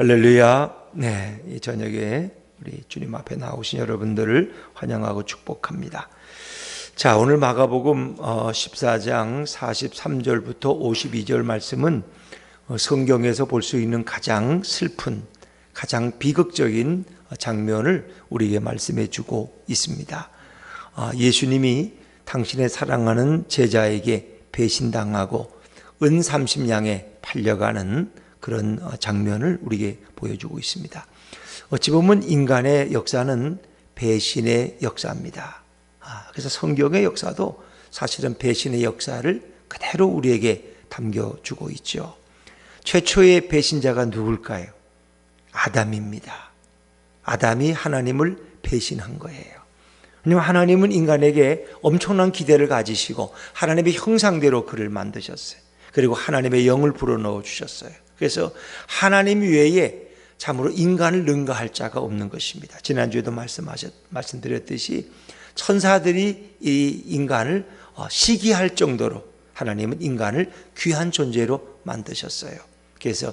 할렐루야. 네, 이 저녁에 우리 주님 앞에 나오신 여러분들을 환영하고 축복합니다. 자, 오늘 마가복음 14장 43절부터 52절 말씀은 성경에서 볼 수 있는 가장 슬픈, 가장 비극적인 장면을 우리에게 말씀해 주고 있습니다. 예수님이 당신의 사랑하는 제자에게 배신당하고 은 30냥에 팔려가는 그런 장면을 우리에게 보여주고 있습니다. 어찌 보면 인간의 역사는 배신의 역사입니다. 그래서 성경의 역사도 사실은 배신의 역사를 그대로 우리에게 담겨주고 있죠. 최초의 배신자가 누굴까요? 아담입니다. 아담이 하나님을 배신한 거예요. 왜냐하면 하나님은 인간에게 엄청난 기대를 가지시고 하나님의 형상대로 그를 만드셨어요. 그리고 하나님의 영을 불어넣어 주셨어요. 그래서 하나님 외에 참으로 인간을 능가할 자가 없는 것입니다. 지난주에도 말씀드렸듯이 천사들이 이 인간을 시기할 정도로 하나님은 인간을 귀한 존재로 만드셨어요. 그래서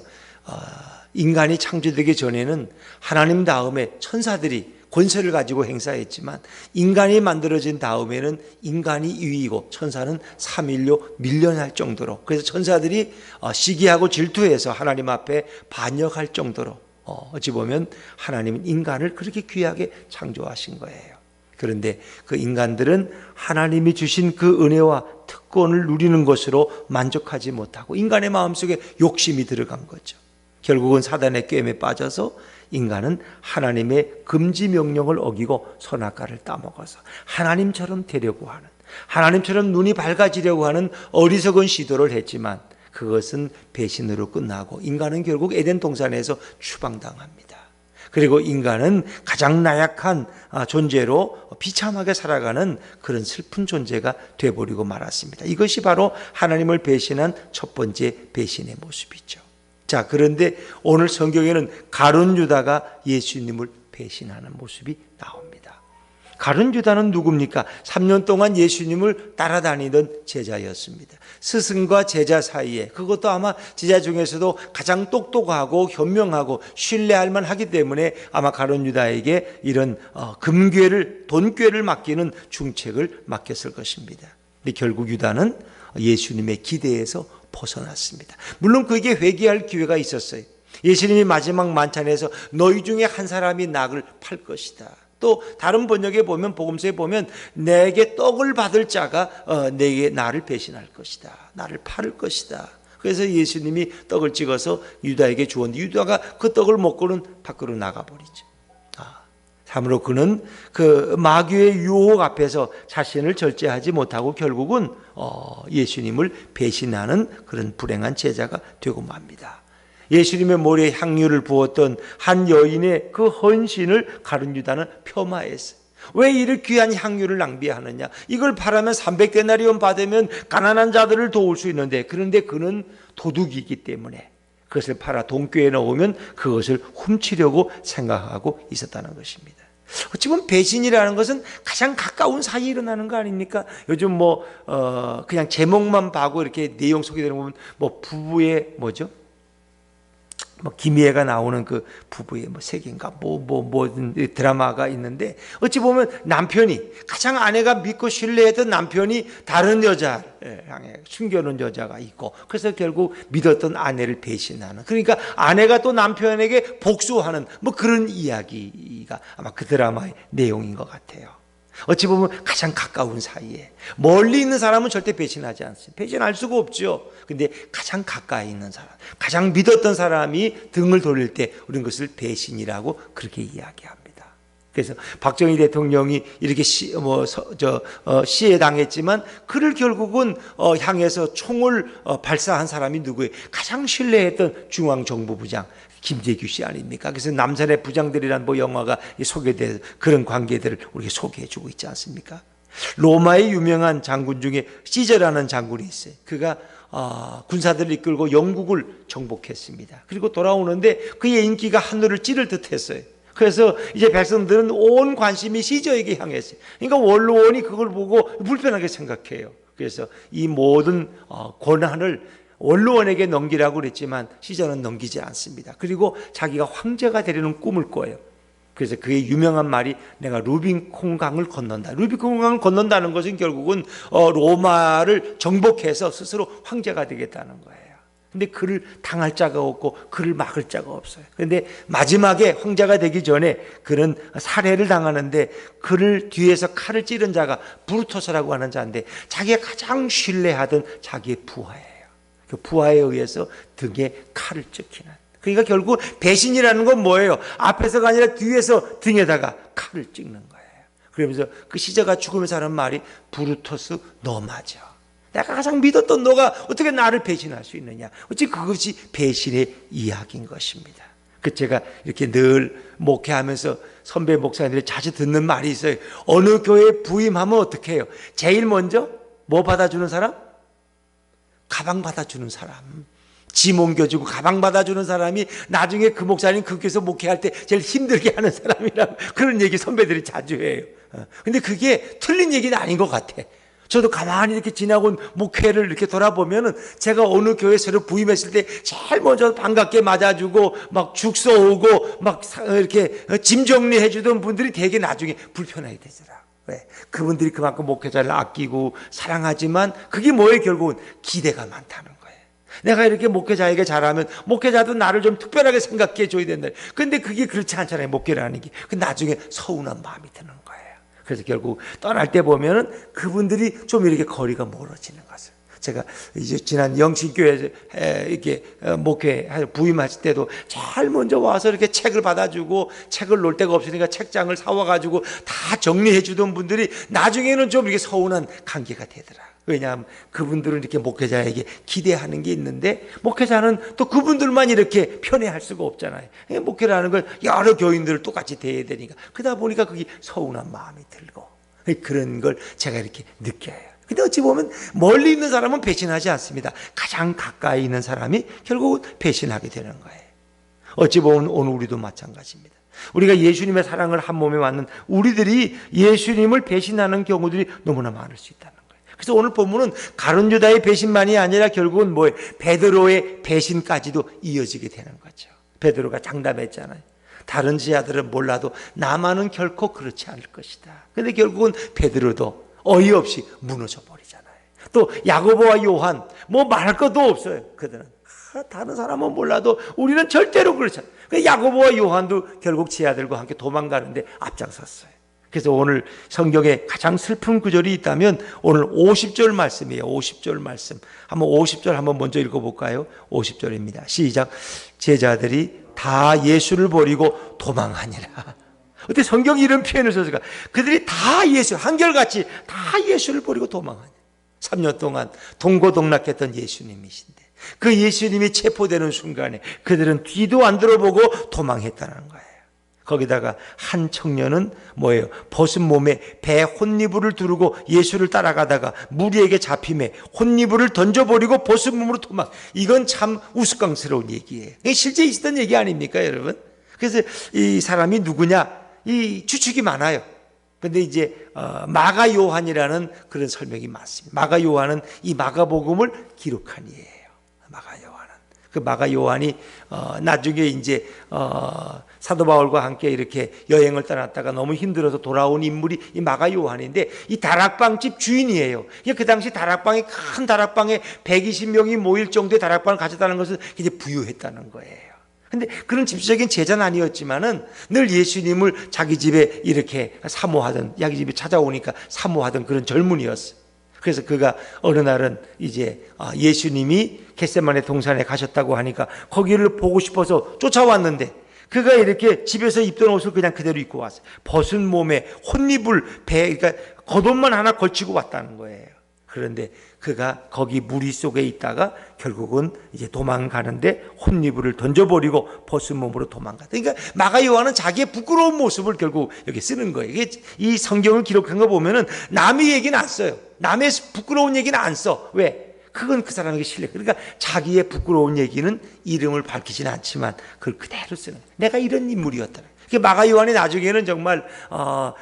인간이 창조되기 전에는 하나님 다음에 천사들이 권세를 가지고 행사했지만 인간이 만들어진 다음에는 인간이 2위이고 천사는 3위로 밀려날 정도로, 그래서 천사들이 시기하고 질투해서 하나님 앞에 반역할 정도로 어찌 보면 하나님은 인간을 그렇게 귀하게 창조하신 거예요. 그런데 그 인간들은 하나님이 주신 그 은혜와 특권을 누리는 것으로 만족하지 못하고 인간의 마음속에 욕심이 들어간 거죠. 결국은 사단의 꾀임에 빠져서 인간은 하나님의 금지 명령을 어기고 선악과를 따먹어서 하나님처럼 되려고 하는, 하나님처럼 눈이 밝아지려고 하는 어리석은 시도를 했지만 그것은 배신으로 끝나고 인간은 결국 에덴 동산에서 추방당합니다. 그리고 인간은 가장 나약한 존재로 비참하게 살아가는 그런 슬픈 존재가 되어버리고 말았습니다. 이것이 바로 하나님을 배신한 첫 번째 배신의 모습이죠. 자, 그런데 오늘 성경에는 가룟 유다가 예수님을 배신하는 모습이 나옵니다. 가룟 유다는 누굽니까? 3년 동안 예수님을 따라다니던 제자였습니다. 스승과 제자 사이에, 그것도 아마 제자 중에서도 가장 똑똑하고 현명하고 신뢰할 만하기 때문에 아마 가룟 유다에게 이런 돈꾀를 맡기는 중책을 맡겼을 것입니다. 근데 결국 유다는 예수님의 기대에서 벗어났습니다. 물론 그에게 회개할 기회가 있었어요. 예수님이 마지막 만찬에서 너희 중에 한 사람이 낙을 팔 것이다. 또 다른 번역에 보면, 복음서에 보면 내게 떡을 받을 자가 내게 나를 배신할 것이다. 나를 팔을 것이다. 그래서 예수님이 떡을 찍어서 유다에게 주었는데 유다가 그 떡을 먹고는 밖으로 나가버리죠. 참으로 그는 그 마귀의 유혹 앞에서 자신을 절제하지 못하고 결국은 예수님을 배신하는 그런 불행한 제자가 되고 맙니다. 예수님의 머리에 향유를 부었던 한 여인의 그 헌신을 가룟 유다는 폄하했어요. 왜 이를 귀한 향유를 낭비하느냐? 이걸 팔아면 300데나리온 받으면 가난한 자들을 도울 수 있는데, 그런데 그는 도둑이기 때문에 그것을 팔아 돈꾀에 넣으면 그것을 훔치려고 생각하고 있었다는 것입니다. 어찌 보면 배신이라는 것은 가장 가까운 사이에 일어나는 거 아닙니까? 요즘 그냥 제목만 봐고 이렇게 내용 소개되는 거 보면 부부의 김희애가 나오는 그 부부의 세계인가 드라마가 있는데, 어찌 보면 남편이, 가장 아내가 믿고 신뢰했던 남편이 다른 여자 향해 숨겨놓은 여자가 있고, 그래서 결국 믿었던 아내를 배신하는, 그러니까 아내가 또 남편에게 복수하는 그런 이야기가 아마 그 드라마의 내용인 것 같아요. 어찌 보면 가장 가까운 사이에, 멀리 있는 사람은 절대 배신하지 않습니다. 배신할 수가 없죠. 근데 가장 가까이 있는 사람, 가장 믿었던 사람이 등을 돌릴 때 우리는 그것을 배신이라고 그렇게 이야기합니다. 그래서 박정희 대통령이 이렇게 시해 당했지만 그를 결국은 향해서 총을 발사한 사람이 누구예요? 가장 신뢰했던 중앙정보부장 김재규 씨 아닙니까? 그래서 남산의 부장들이라는 영화가 소개돼서 그런 관계들을 우리에게 소개해주고 있지 않습니까? 로마의 유명한 장군 중에 시저라는 장군이 있어요. 그가 군사들을 이끌고 영국을 정복했습니다. 그리고 돌아오는데 그의 인기가 하늘을 찌를 듯 했어요. 그래서 이제 백성들은 온 관심이 시저에게 향했어요. 그러니까 원로원이 그걸 보고 불편하게 생각해요. 그래서 이 모든 권한을 원로원에게 넘기라고 그랬지만 시저는 넘기지 않습니다. 그리고 자기가 황제가 되려는 꿈을 꿔요. 그래서 그의 유명한 말이 내가 루비콘 강을 건넌다. 루비콘 강을 건넌다는 것은 결국은 로마를 정복해서 스스로 황제가 되겠다는 거예요. 근데 그를 당할 자가 없고 그를 막을 자가 없어요. 그런데 마지막에 황제가 되기 전에 그는 살해를 당하는데 그를 뒤에서 칼을 찌른 자가 브루토스라고 하는 자인데 자기가 가장 신뢰하던 자기의 부하예요. 그 부하에 의해서 등에 칼을 찍히는. 그러니까 결국 배신이라는 건 뭐예요? 앞에서가 아니라 뒤에서 등에다가 칼을 찍는 거예요. 그러면서 그 시저가 죽으면서 하는 말이 브루토스 너 맞아. 내가 가장 믿었던 너가 어떻게 나를 배신할 수 있느냐. 어찌 그것이 배신의 이야기인 것입니다. 그 제가 이렇게 늘 목회하면서 선배 목사님들이 자주 듣는 말이 있어요. 어느 교회에 부임하면 어떻게 해요? 제일 먼저 뭐 받아주는 사람? 가방 받아주는 사람. 짐 옮겨주고 가방 받아주는 사람이 나중에 그 목사님 그 교회에서 목회할 때 제일 힘들게 하는 사람이라고 그런 얘기 선배들이 자주 해요. 근데 그게 틀린 얘기는 아닌 것 같아. 저도 가만히 이렇게 지나고 온 목회를 이렇게 돌아보면은 제가 어느 교회 새로 부임했을 때 제일 먼저 반갑게 맞아주고 막 죽 쏘고 막 이렇게 짐 정리해 주던 분들이 되게 나중에 불편하게 되더라. 왜? 그분들이 그만큼 목회자를 아끼고 사랑하지만 그게 뭐예요? 결국은 기대가 많다는 거예요. 내가 이렇게 목회자에게 잘하면 목회자도 나를 좀 특별하게 생각해 줘야 된다. 근데 그게 그렇지 않잖아요. 목회라는 게. 그 나중에 서운한 마음이 드는 거예요. 그래서 결국 떠날 때 보면은 그분들이 좀 이렇게 거리가 멀어지는 것을. 제가 이제 지난 영신교회에 이렇게 목회 부임하실 때도 제일 먼저 와서 이렇게 책을 받아주고 책을 놓을 데가 없으니까 책장을 사와가지고 다 정리해 주던 분들이 나중에는 좀 이렇게 서운한 관계가 되더라. 왜냐하면 그분들은 이렇게 목회자에게 기대하는 게 있는데 목회자는 또 그분들만 이렇게 편애할 수가 없잖아요. 목회라는 걸 여러 교인들을 똑같이 대해야 되니까 그러다 보니까 그게 서운한 마음이 들고 그런 걸 제가 이렇게 느껴요. 근데 어찌 보면 멀리 있는 사람은 배신하지 않습니다. 가장 가까이 있는 사람이 결국은 배신하게 되는 거예요. 어찌 보면 오늘 우리도 마찬가지입니다. 우리가 예수님의 사랑을 한 몸에 맞는 우리들이 예수님을 배신하는 경우들이 너무나 많을 수 있다는 거예요. 그래서 오늘 본문은 가룟 유다의 배신만이 아니라 결국은 뭐예요? 베드로의 배신까지도 이어지게 되는 거죠. 베드로가 장담했잖아요. 다른 제자들은 몰라도 나만은 결코 그렇지 않을 것이다. 그런데 결국은 베드로도 어이없이 무너져 버리잖아요. 또 야고보와 요한 뭐 말할 것도 없어요. 그들은 다른 사람은 몰라도 우리는 절대로 그렇지 않아요. 야고보와 요한도 결국 제자들과 함께 도망가는데 앞장섰어요. 그래서 오늘 성경에 가장 슬픈 구절이 있다면 오늘 50절 말씀이에요. 50절 말씀. 한번 50절 한번 먼저 읽어볼까요? 50절입니다. 시작. 제자들이 다 예수를 버리고 도망하니라. 어떻게 성경이 이런 표현을 썼을까? 그들이 다 예수, 한결같이 다 예수를 버리고 도망하니. 3년 동안 동고동락했던 예수님이신데 그 예수님이 체포되는 순간에 그들은 뒤도 안 들어보고 도망했다는 거예요. 거기다가 한 청년은 뭐예요? 벗은 몸에 배 혼니부를 두르고 예수를 따라가다가 무리에게 잡힘에 혼니부를 던져버리고 벗은 몸으로 도망. 이건 참 우스꽝스러운 얘기예요. 이게 실제 있었던 얘기 아닙니까, 여러분? 그래서 이 사람이 누구냐? 이 추측이 많아요. 근데 이제 마가 요한이라는 그런 설명이 많습니다. 마가 요한은 이 마가복음을 기록한 이에요. 마가 요한은. 그 마가 요한이 나중에 이제 사도 바울과 함께 이렇게 여행을 떠났다가 너무 힘들어서 돌아온 인물이 이 마가 요한인데 이 다락방집 주인이에요. 그 당시 다락방에 큰 다락방에 120명이 모일 정도의 다락방을 가졌다는 것은 이제 부유했다는 거예요. 근데 그런 집수적인 제자는 아니었지만은 늘 예수님을 자기 집에 이렇게 사모하던, 자기 집에 찾아오니까 사모하던 그런 젊은이였어요. 그래서 그가 어느 날은 이제 예수님이 겟세마네 동산에 가셨다고 하니까 거기를 보고 싶어서 쫓아왔는데 그가 이렇게 집에서 입던 옷을 그냥 그대로 입고 왔어요. 벗은 몸에 혼입을 그러니까 겉옷만 하나 걸치고 왔다는 거예요. 그런데 그가 거기 무리 속에 있다가 결국은 이제 도망가는데 혼니부를 던져버리고 벗은 몸으로 도망갔다. 그러니까 마가 요한은 자기의 부끄러운 모습을 결국 여기 쓰는 거예요. 이게 이 성경을 기록한 거 보면은 남의 얘기는 안 써요. 남의 부끄러운 얘기는 안 써. 왜? 그건 그 사람에게 실례. 그러니까 자기의 부끄러운 얘기는 이름을 밝히지는 않지만 그걸 그대로 쓰는 거예요. 내가 이런 인물이었다. 마가 요한이 나중에는 정말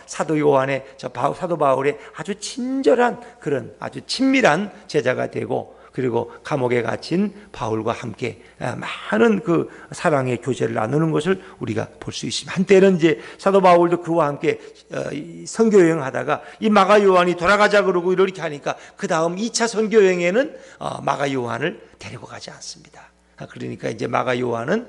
사도 요한의 사도 바울의 아주 친절한 그런 아주 친밀한 제자가 되고 그리고 감옥에 갇힌 바울과 함께 많은 그 사랑의 교제를 나누는 것을 우리가 볼 수 있습니다. 한때는 이제 사도 바울도 그와 함께 선교 여행하다가 이 마가 요한이 돌아가자 그러고 이렇게 하니까 그 다음 2차 선교 여행에는 마가 요한을 데리고 가지 않습니다. 그러니까 이제 마가 요한은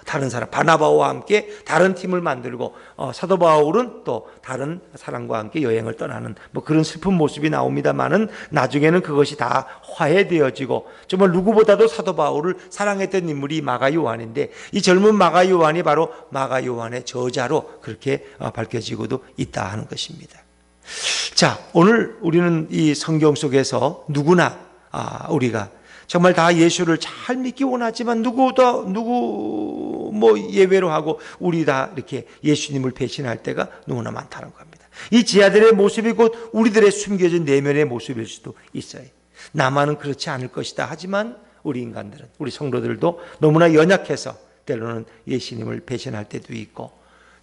다른 사람 바나바와 함께 다른 팀을 만들고 사도 바울은 또 다른 사람과 함께 여행을 떠나는 뭐 그런 슬픈 모습이 나옵니다만은 나중에는 그것이 다 화해되어지고 정말 누구보다도 사도 바울을 사랑했던 인물이 마가 요한인데 이 젊은 마가 요한이 바로 마가 요한의 저자로 그렇게 밝혀지고도 있다 하는 것입니다. 자, 오늘 우리는 이 성경 속에서 누구나 우리가 정말 다 예수를 잘 믿기 원하지만 누구 뭐 예외로 하고 우리 다 이렇게 예수님을 배신할 때가 너무나 많다는 겁니다. 이 지하들의 모습이 곧 우리들의 숨겨진 내면의 모습일 수도 있어요. 나만은 그렇지 않을 것이다. 하지만 우리 인간들은, 우리 성도들도 너무나 연약해서 때로는 예수님을 배신할 때도 있고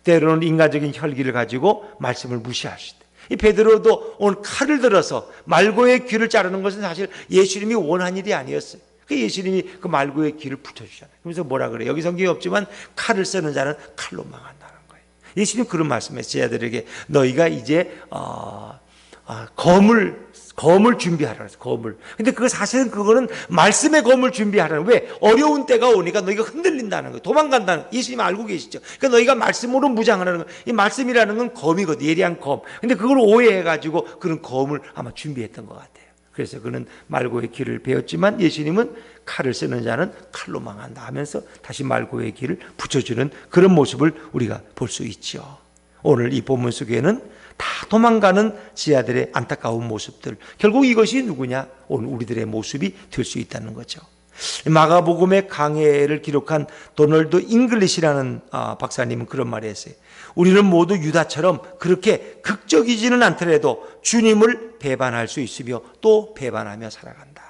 때로는 인간적인 혈기를 가지고 말씀을 무시할 수 있다. 이 베드로도 오늘 칼을 들어서 말고의 귀를 자르는 것은 사실 예수님이 원한 일이 아니었어요. 그 예수님이 그 말고의 귀를 붙여주잖아요. 그래서 뭐라 그래요? 여기 성경이 없지만 칼을 쓰는 자는 칼로 망한다는 거예요. 예수님 그런 말씀했어요. 제자들에게 너희가 이제 검을 준비하라 그랬어요. 검을. 근데 사실은 그거는 말씀의 검을 준비하라는 거예요. 왜? 어려운 때가 오니까 너희가 흔들린다는 거예요. 도망간다는 거예요. 예수님 알고 계시죠? 그러니까 너희가 말씀으로 무장하라는 거예요. 이 말씀이라는 건 검이거든. 예리한 검. 근데 그걸 오해해가지고 그런 검을 아마 준비했던 것 같아요. 그래서 그는 말고의 길을 배웠지만 예수님은 칼을 쓰는 자는 칼로 망한다 하면서 다시 말고의 길을 붙여주는 그런 모습을 우리가 볼 수 있죠. 오늘 이 본문 속에는 다 도망가는 지하들의 안타까운 모습들, 결국 이것이 누구냐? 오늘 우리들의 모습이 될 수 있다는 거죠. 마가복음의 강해를 기록한 도널드 잉글리시라는 박사님은 그런 말을 했어요. 우리는 모두 유다처럼 그렇게 극적이지는 않더라도 주님을 배반할 수 있으며 또 배반하며 살아간다.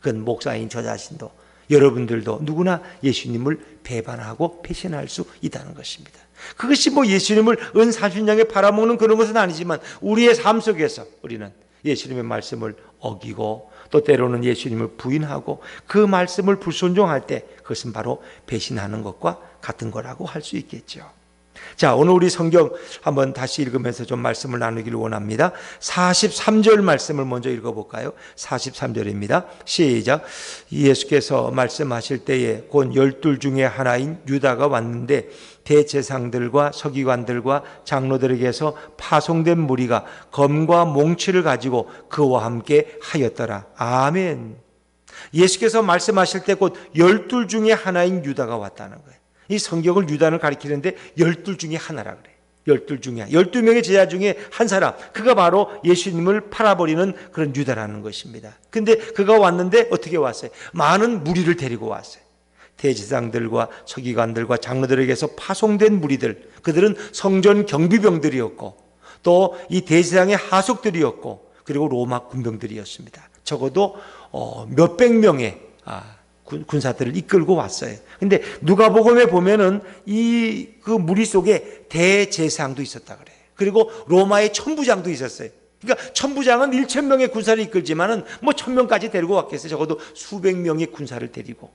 그건 목사인 저 자신도 여러분들도 누구나 예수님을 배반하고 배신할 수 있다는 것입니다. 그것이 뭐 예수님을 은사순양에 팔아먹는 그런 것은 아니지만 우리의 삶 속에서 우리는 예수님의 말씀을 어기고 또 때로는 예수님을 부인하고 그 말씀을 불순종할 때 그것은 바로 배신하는 것과 같은 거라고 할 수 있겠죠. 자, 오늘 우리 성경 한번 다시 읽으면서 좀 말씀을 나누기를 원합니다. 43절 말씀을 먼저 읽어볼까요? 43절입니다. 시작. 예수께서 말씀하실 때에 곧 12 중에 하나인 유다가 왔는데 대제사장들과 서기관들과 장로들에게서 파송된 무리가 검과 몽치를 가지고 그와 함께 하였더라. 아멘. 예수께서 말씀하실 때 곧 12 중에 하나인 유다가 왔다는 거예요. 이 성경을 유다를 가리키는데 12 중에 하나라 그래요. 12 중에 12명의 제자 중에 한 사람, 그가 바로 예수님을 팔아버리는 그런 유다라는 것입니다. 근데 그가 왔는데 어떻게 왔어요? 많은 무리를 데리고 왔어요. 대제사장들과 서기관들과 장로들에게서 파송된 무리들, 그들은 성전 경비병들이었고 또 이 대제사장의 하속들이었고 그리고 로마 군병들이었습니다. 적어도 몇백 명의 군사들을 이끌고 왔어요. 근데 누가복음에 보면은 그 무리 속에 대제사장도 있었다 그래요. 그리고 로마의 천부장도 있었어요. 그러니까 천부장은 1,000명의 군사를 이끌지만은 뭐 1,000명까지 데리고 왔겠어요. 적어도 수백 명의 군사를 데리고.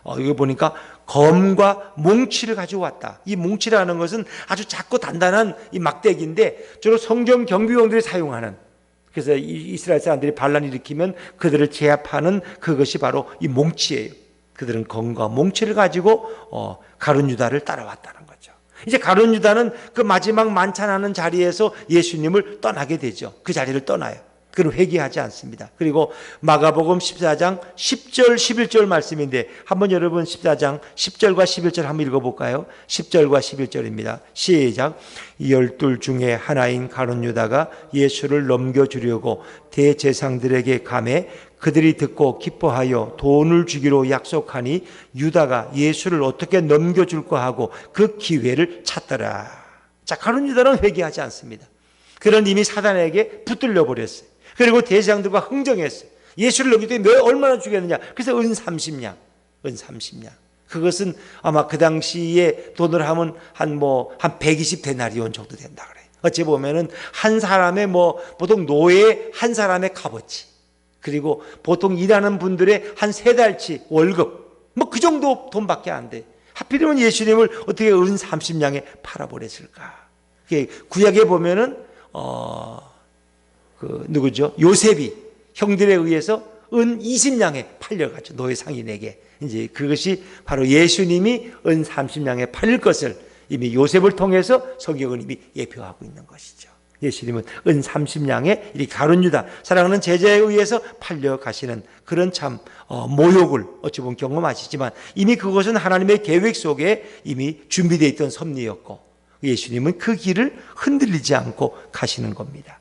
여기 보니까 검과 몽치를 가지고 왔다. 이 몽치라는 것은 아주 작고 단단한 이 막대기인데 주로 성전 경비병들이 사용하는, 그래서 이스라엘 사람들이 반란을 일으키면 그들을 제압하는 그것이 바로 이 몽치예요. 그들은 검과 몽치를 가지고 가룟 유다를 따라왔다는 거죠. 이제 가룟 유다는 그 마지막 만찬하는 자리에서 예수님을 떠나게 되죠. 그 자리를 떠나요. 그는 회개하지 않습니다. 그리고 마가복음 14장 10절 11절 말씀인데 한번 여러분 14장 10절과 11절 한번 읽어볼까요? 10절과 11절입니다. 시작. 12 중에 하나인 가룟 유다가 예수를 넘겨주려고 대제사장들에게 가매 그들이 듣고 기뻐하여 돈을 주기로 약속하니 유다가 예수를 어떻게 넘겨줄까 하고 그 기회를 찾더라. 자, 가룟 유다는 회개하지 않습니다. 그는 이미 사단에게 붙들려 버렸어요. 그리고 대제사장들과 흥정했어요. 예수를 넘길 때 너 얼마나 주겠느냐. 그래서 은 30냥. 그것은 아마 그 당시에 돈을 하면 한 120데나리온 정도 된다 그래요. 어찌 보면은 한 사람의 보통 노예 한 사람의 값어치. 그리고 보통 일하는 분들의 한 3달치 월급, 뭐 그 정도 돈밖에 안 돼. 하필이면 예수님을 어떻게 은 30냥에 팔아버렸을까? 구약에 보면은 누구죠? 요셉이 형들에 의해서 은 20냥에 팔려가죠. 노예 상인에게. 이제 그것이 바로 예수님이 은 30냥에 팔릴 것을 이미 요셉을 통해서 성경은 이미 예표하고 있는 것이죠. 예수님은 은 30냥에 이 가룟 유다, 사랑하는 제자에 의해서 팔려가시는 그런 참 모욕을 어찌 보면 경험하시지만 이미 그것은 하나님의 계획 속에 이미 준비되어 있던 섭리였고 예수님은 그 길을 흔들리지 않고 가시는 겁니다.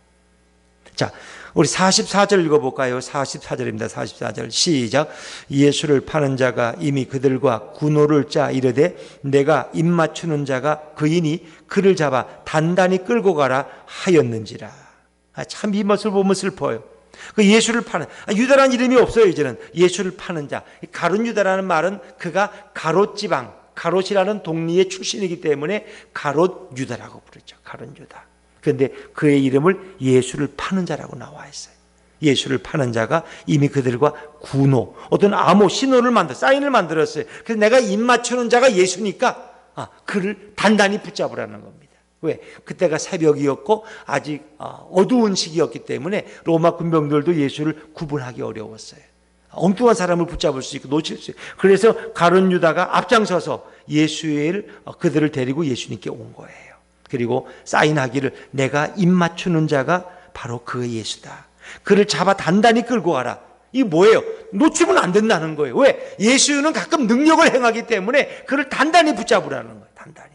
자, 우리 44절 읽어볼까요? 44절입니다. 44절 시작. 예수를 파는 자가 이미 그들과 군호를 짜 이르되 내가 입 맞추는 자가 그이니 그를 잡아 단단히 끌고 가라 하였는지라. 참 이 것을 보면 슬퍼요. 그 예수를 파는, 유다라는 이름이 없어요. 이제는 예수를 파는 자. 가룟 유다라는 말은 그가 가롯지방, 가롯이라는 동리의 출신이기 때문에 가롯 유다라고 부르죠. 가룟 유다. 그런데 그의 이름을 예수를 파는 자라고 나와 있어요. 예수를 파는 자가 이미 그들과 군호, 어떤 암호, 신호를 사인을 만들었어요. 그래서 내가 입 맞추는 자가 예수니까 그를 단단히 붙잡으라는 겁니다. 왜? 그때가 새벽이었고 아직 어두운 시기였기 때문에 로마 군병들도 예수를 구분하기 어려웠어요. 엉뚱한 사람을 붙잡을 수 있고 놓칠 수 있고, 그래서 가룟 유다가 앞장서서 그들을 데리고 예수님께 온 거예요. 그리고 사인하기를 내가 입 맞추는 자가 바로 그 예수다. 그를 잡아 단단히 끌고 가라. 이게 뭐예요? 놓치면 안 된다는 거예요. 왜? 예수는 가끔 능력을 행하기 때문에 그를 단단히 붙잡으라는 거예요. 단단히.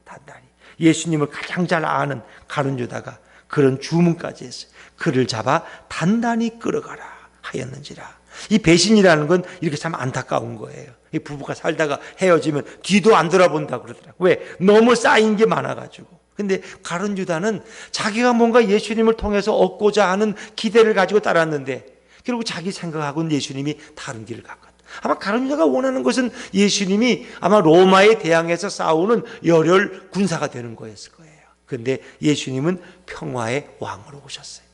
단단히. 예수님을 가장 잘 아는 가룟 유다가 그런 주문까지 했어요. 그를 잡아 단단히 끌어가라 하였는지라. 이 배신이라는 건 이렇게 참 안타까운 거예요. 이 부부가 살다가 헤어지면 뒤도 안 돌아본다 그러더라고요. 왜? 너무 쌓인 게 많아가지고. 근데 가룟 유다는 자기가 뭔가 예수님을 통해서 얻고자 하는 기대를 가지고 따랐는데 결국 자기 생각하고는 예수님이 다른 길을 갔거든. 아마 가룟 유다가 원하는 것은 예수님이 아마 로마에 대항해서 싸우는 열혈 군사가 되는 거였을 거예요. 그런데 예수님은 평화의 왕으로 오셨어요.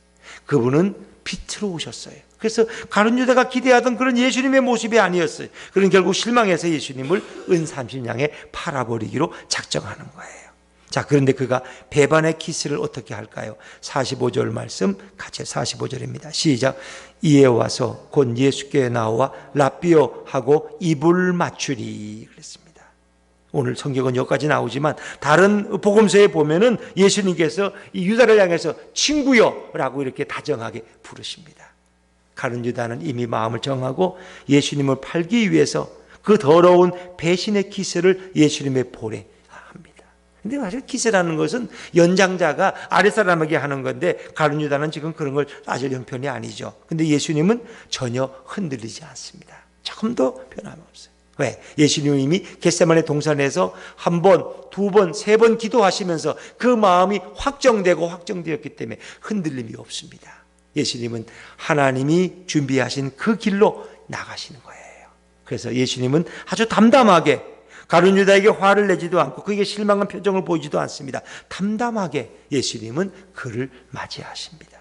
그분은 빛으로 오셨어요. 그래서 가룟 유다가 기대하던 그런 예수님의 모습이 아니었어요. 그런 결국 실망해서 예수님을 은 30냥에 팔아버리기로 작정하는 거예요. 자, 그런데 그가 배반의 키스를 어떻게 할까요? 45절 말씀 같이 45절입니다. 시작. 이에 와서 곧 예수께 나와 랍비오 하고 입을 맞추리 그랬습니다. 오늘 성경은 여기까지 나오지만 다른 복음서에 보면은 예수님께서 이 유다를 향해서 친구여라고 이렇게 다정하게 부르십니다. 가룟 유다는 이미 마음을 정하고 예수님을 팔기 위해서 그 더러운 배신의 키스를 예수님의 볼에 합니다. 근데 사실 키스라는 것은 연장자가 아랫사람에게 하는 건데 가룟 유다는 지금 그런 걸 따질 형편이 아니죠. 근데 예수님은 전혀 흔들리지 않습니다. 조금도 변함없어요. 왜? 예수님은 이미 겟세마네 동산에서 한 번, 두 번, 세 번 기도하시면서 그 마음이 확정되고 확정되었기 때문에 흔들림이 없습니다. 예수님은 하나님이 준비하신 그 길로 나가시는 거예요. 그래서 예수님은 아주 담담하게 가룟 유다에게 화를 내지도 않고 그에게 실망한 표정을 보이지도 않습니다. 담담하게 예수님은 그를 맞이하십니다.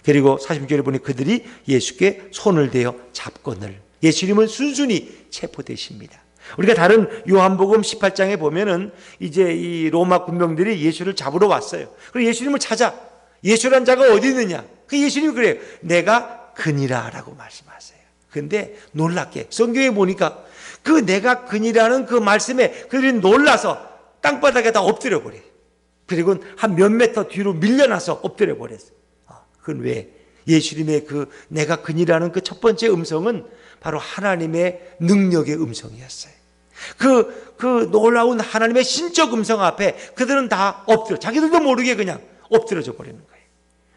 그리고 46절에 보니 그들이 예수께 손을 대어 잡거늘 예수님은 순순히 체포되십니다. 우리가 다른 요한복음 18장에 보면은 이제 이 로마 군병들이 예수를 잡으러 왔어요. 그리고 예수님을 찾아 예수란 자가 어디 있느냐? 그 예수님이 그래요. 내가 그니라 라고 말씀하세요. 근데 놀랍게 성경에 보니까 그 내가 그니라는 그 말씀에 그들이 놀라서 땅바닥에 다 엎드려 버려요. 그리고 한 몇 미터 뒤로 밀려나서 엎드려 버렸어요. 그건 왜? 예수님의 그 내가 그니라는 그 첫 번째 음성은 바로 하나님의 능력의 음성이었어요. 그 놀라운 하나님의 신적 음성 앞에 그들은 다 엎드려, 자기들도 모르게 그냥 엎드려져 버리는 거예요.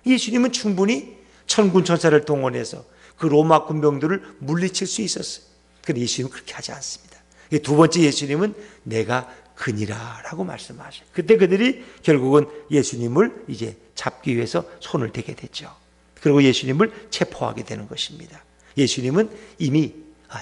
예수님은 충분히 천군 천사를 동원해서 그 로마 군병들을 물리칠 수 있었어요. 그런데 예수님은 그렇게 하지 않습니다. 두 번째 예수님은 내가 그니라라고 말씀하셔요. 그때 그들이 결국은 예수님을 이제 잡기 위해서 손을 대게 됐죠. 그리고 예수님을 체포하게 되는 것입니다. 예수님은 이미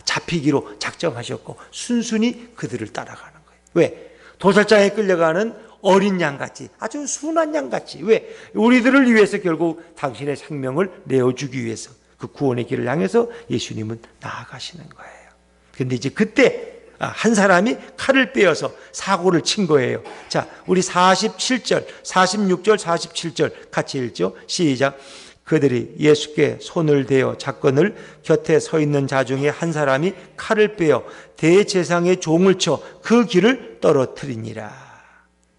잡히기로 작정하셨고 순순히 그들을 따라가는 거예요. 왜? 도살장에 끌려가는 어린 양같이, 아주 순한 양같이. 왜? 우리들을 위해서 결국 당신의 생명을 내어주기 위해서 그 구원의 길을 향해서 예수님은 나아가시는 거예요. 근데 이제 그때 한 사람이 칼을 빼어서 사고를 친 거예요. 자, 우리 47절, 46절, 47절 같이 읽죠. 시작. 그들이 예수께 손을 대어 잡건을 곁에 서 있는 자 중에 한 사람이 칼을 빼어 대제사장의 종을 쳐 그 길을 떨어뜨리니라.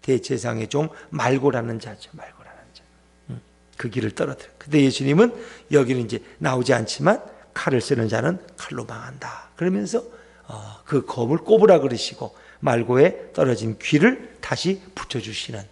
대제사장의 종 말고라는 자죠. 말고라는 자. 그 길을 떨어뜨려. 근데 예수님은 여기는 이제 나오지 않지만 칼을 쓰는 자는 칼로 망한다. 그러면서 그 검을 꼽으라 그러시고 말고에 떨어진 귀를 다시 붙여주시는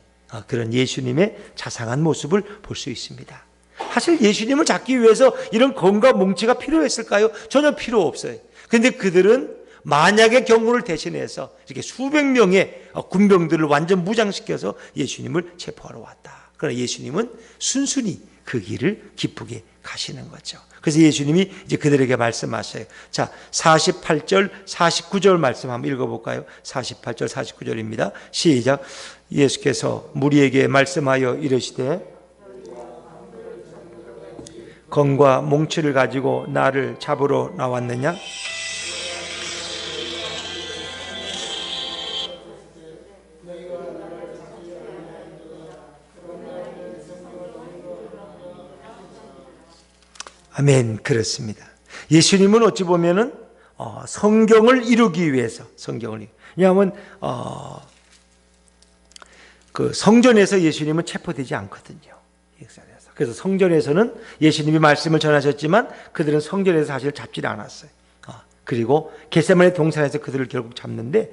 그런 예수님의 자상한 모습을 볼 수 있습니다. 사실 예수님을 잡기 위해서 이런 검과 뭉치가 필요했을까요? 전혀 필요 없어요. 그런데 그들은 만약의 경우를 대신해서 이렇게 수백 명의 군병들을 완전 무장시켜서 예수님을 체포하러 왔다. 그러나 예수님은 순순히 그 길을 기쁘게 가시는 거죠. 그래서 예수님이 이제 그들에게 말씀하셔요. 자, 48절, 49절 말씀 한번 읽어볼까요? 48절, 49절입니다. 시작. 예수께서 무리에게 말씀하여 이르시되 검과 몽치를 가지고 나를 잡으러 나왔느냐? 아멘. 그렇습니다. 예수님은 어찌 보면은 성경을 이루기 위해서 왜냐하면 그 성전에서 예수님은 체포되지 않거든요. 그래서 성전에서는 예수님이 말씀을 전하셨지만 그들은 성전에서 사실 잡지 않았어요. 그리고 겟세마네 동산에서 그들을 결국 잡는데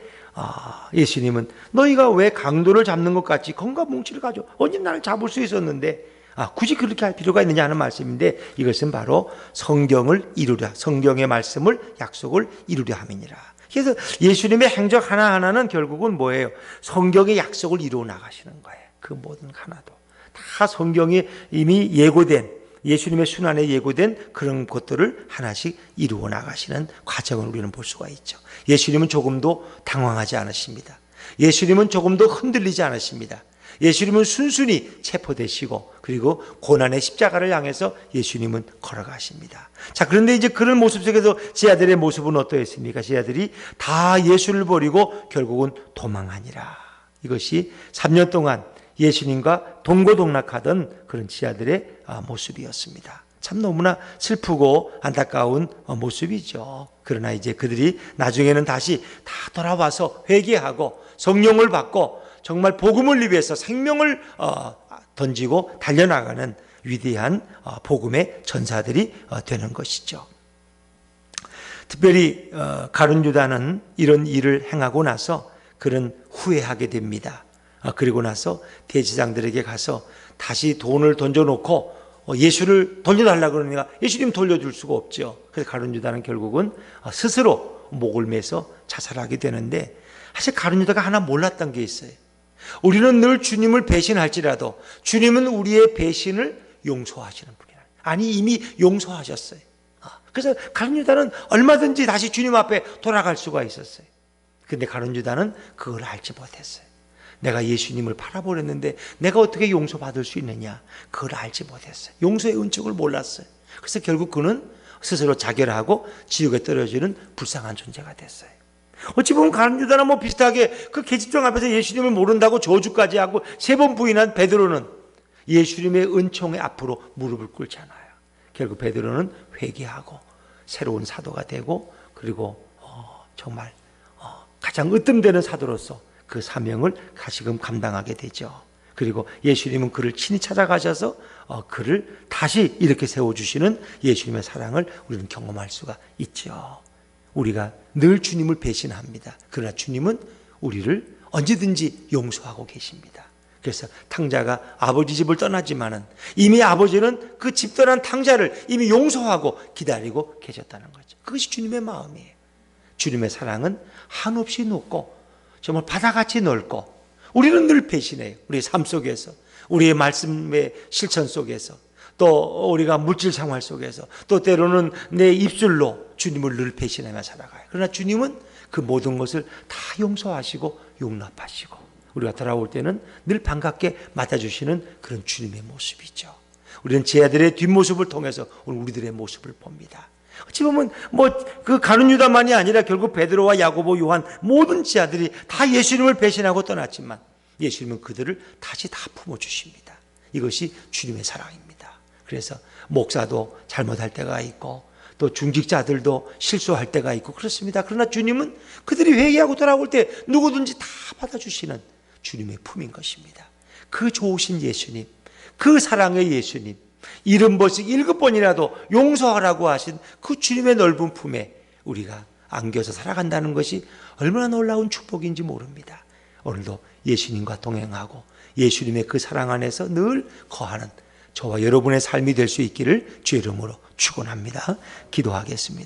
예수님은 너희가 왜 강도를 잡는 것 같이 검과 뭉치를 가지고 언제 나를 잡을 수 있었는데 굳이 그렇게 할 필요가 있느냐 하는 말씀인데 이것은 바로 성경을 이루려 성경의 말씀을 약속을 이루려 함이니라. 그래서 예수님의 행적 하나하나는 결국은 뭐예요? 성경의 약속을 이루어 나가시는 거예요. 그 모든 하나도 다 성경에 이미 예고된 예수님의 순환에 예고된 그런 것들을 하나씩 이루어 나가시는 과정을 우리는 볼 수가 있죠. 예수님은 조금도 당황하지 않으십니다. 예수님은 조금도 흔들리지 않으십니다. 예수님은 순순히 체포되시고 그리고 고난의 십자가를 향해서 예수님은 걸어가십니다. 자, 그런데 이제 그런 모습 속에서 제자들의 모습은 어떠했습니까? 제자들이 다 예수를 버리고 결국은 도망하니라. 이것이 3년 동안 예수님과 동고동락하던 그런 제자들의 모습이었습니다. 참 너무나 슬프고 안타까운 모습이죠. 그러나 이제 그들이 나중에는 다시 다 돌아와서 회개하고 성령을 받고 정말 복음을 위해서 생명을 던지고 달려나가는 위대한 복음의 전사들이 되는 것이죠. 특별히 가룟 유다는 이런 일을 행하고 나서 그는 후회하게 됩니다. 그리고 나서 대제사장들에게 가서 다시 돈을 던져놓고 예수를 돌려달라 그러니까 예수님 돌려줄 수가 없죠. 그래서 가룟 유다는 결국은 스스로 목을 매서 자살하게 되는데 사실 가룟 유다가 하나 몰랐던 게 있어요. 우리는 늘 주님을 배신할지라도 주님은 우리의 배신을 용서하시는 분이라. 아니 이미 용서하셨어요. 그래서 가룟 유다는 얼마든지 다시 주님 앞에 돌아갈 수가 있었어요. 그런데 가룟 유다는 그걸 알지 못했어요. 내가 예수님을 팔아버렸는데 내가 어떻게 용서받을 수 있느냐, 그걸 알지 못했어요. 용서의 은총을 몰랐어요. 그래서 결국 그는 스스로 자결하고 지옥에 떨어지는 불쌍한 존재가 됐어요. 어찌 보면 가룟 유다나 뭐 비슷하게 그 계집종 앞에서 예수님을 모른다고 저주까지 하고 3번 부인한 베드로는 예수님의 은총의 앞으로 무릎을 꿇잖아요. 결국 베드로는 회개하고 새로운 사도가 되고 그리고 정말 가장 으뜸되는 사도로서 그 사명을 다시금 감당하게 되죠. 그리고 예수님은 그를 친히 찾아가셔서 그를 다시 이렇게 세워주시는 예수님의 사랑을 우리는 경험할 수가 있죠. 우리가 늘 주님을 배신합니다. 그러나 주님은 우리를 언제든지 용서하고 계십니다. 그래서 탕자가 아버지 집을 떠나지만은 이미 아버지는 그 집 떠난 탕자를 이미 용서하고 기다리고 계셨다는 거죠. 그것이 주님의 마음이에요. 주님의 사랑은 한없이 높고 정말 바다같이 넓고 우리는 늘 배신해요. 우리의 삶 속에서, 우리의 말씀의 실천 속에서, 또 우리가 물질 생활 속에서, 또 때로는 내 입술로 주님을 늘 배신하며 살아가요. 그러나 주님은 그 모든 것을 다 용서하시고 용납하시고 우리가 돌아올 때는 늘 반갑게 맞아주시는 그런 주님의 모습이죠. 우리는 제 아들의 뒷모습을 통해서 오늘 우리들의 모습을 봅니다. 어찌 보면 그 가룟 유다만이 아니라 결국 베드로와 야고보, 요한 모든 제 아들이 다 예수님을 배신하고 떠났지만 예수님은 그들을 다시 다 품어주십니다. 이것이 주님의 사랑입니다. 그래서 목사도 잘못할 때가 있고 또 중직자들도 실수할 때가 있고 그렇습니다. 그러나 주님은 그들이 회개하고 돌아올 때 누구든지 다 받아주시는 주님의 품인 것입니다. 그 좋으신 예수님, 그 사랑의 예수님, 70번씩 7번이라도 용서하라고 하신 그 주님의 넓은 품에 우리가 안겨서 살아간다는 것이 얼마나 놀라운 축복인지 모릅니다. 오늘도 예수님과 동행하고 예수님의 그 사랑 안에서 늘 거하는 저와 여러분의 삶이 될 수 있기를 주의 이름으로 축원합니다. 기도하겠습니다.